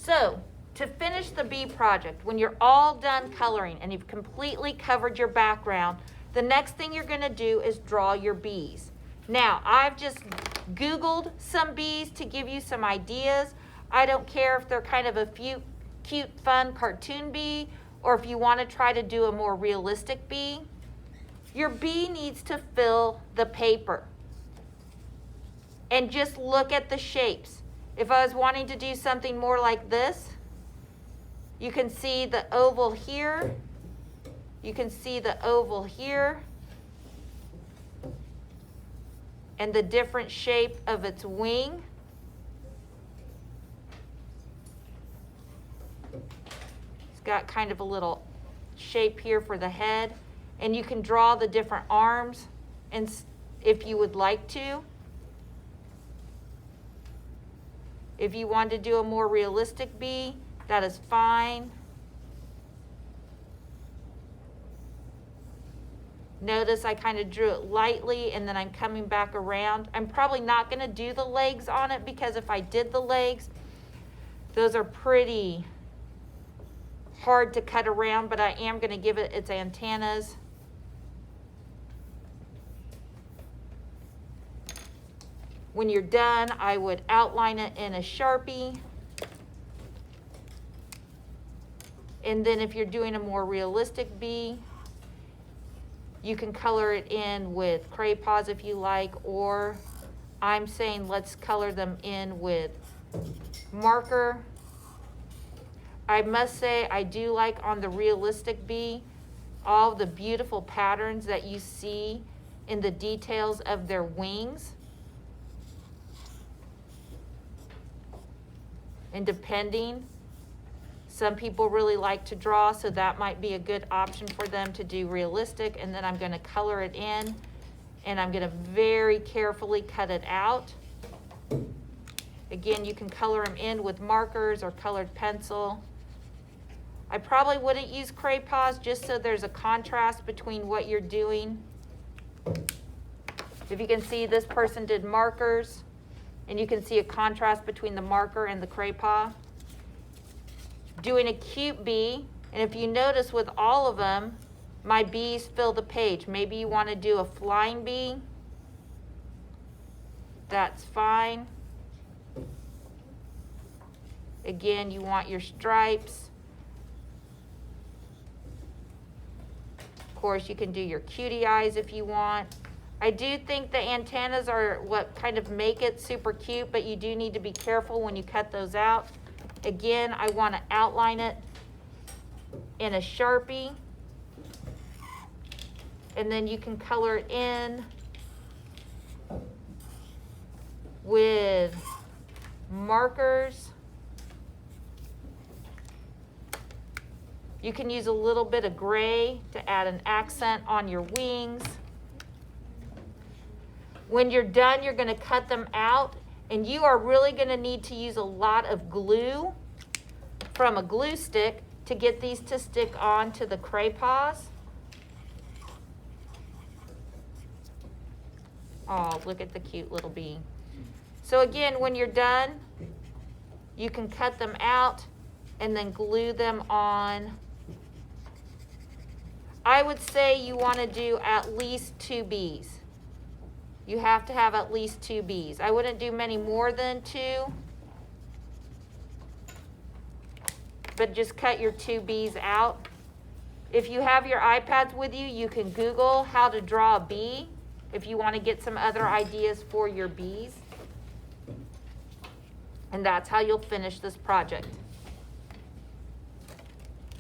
So, to finish the bee project, when you're all done coloring and you've completely covered your background, the next thing you're gonna do is draw your bees. Now, I've just Googled some bees to give you some ideas. I don't care if they're kind of a cute, fun cartoon bee, or if you wanna try to do a more realistic bee. Your bee needs to fill the paper. And just look at the shapes. If I was wanting to do something more like this, you can see the oval here. You can see the oval here. And the different shape of its wing. It's got kind of a little shape here for the head. And you can draw the different arms and if you would like to. If you want to do a more realistic bee, that is fine. Notice I kind of drew it lightly and then I'm coming back around. I'm probably not going to do the legs on it because if I did the legs, those are pretty hard to cut around, but I am going to give it its antennas. When you're done, I would outline it in a Sharpie. And then if you're doing a more realistic bee, you can color it in with Cray-Pas if you like, or I'm saying let's color them in with marker. I must say I do like on the realistic bee all the beautiful patterns that you see in the details of their wings. And depending, some people really like to draw, so that might be a good option for them to do realistic. And then I'm going to color it in, and I'm going to very carefully cut it out. Again, you can color them in with markers or colored pencil. I probably wouldn't use Cray-Pas just so there's a contrast between what you're doing. If you can see, this person did markers. And you can see a contrast between the marker and the Cray-Pas. Doing a cute bee, and if you notice with all of them, my bees fill the page. Maybe you want to do a flying bee. That's fine. Again, you want your stripes. Of course, you can do your cutie eyes if you want. I do think the antennas are what kind of make it super cute, but you do need to be careful when you cut those out. Again, I want to outline it in a Sharpie. And then you can color it in with markers. You can use a little bit of gray to add an accent on your wings. When you're done, you're going to cut them out, and you are really going to need to use a lot of glue from a glue stick to get these to stick on to the Cray-Pas. Oh, look at the cute little bee. So again, when you're done, you can cut them out and then glue them on. I would say you want to do at least 2 bees. You have to have at least 2 bees. I wouldn't do many more than 2. But just cut your 2 bees out. If you have your iPads with you, you can Google how to draw a bee if you want to get some other ideas for your bees. And that's how you'll finish this project.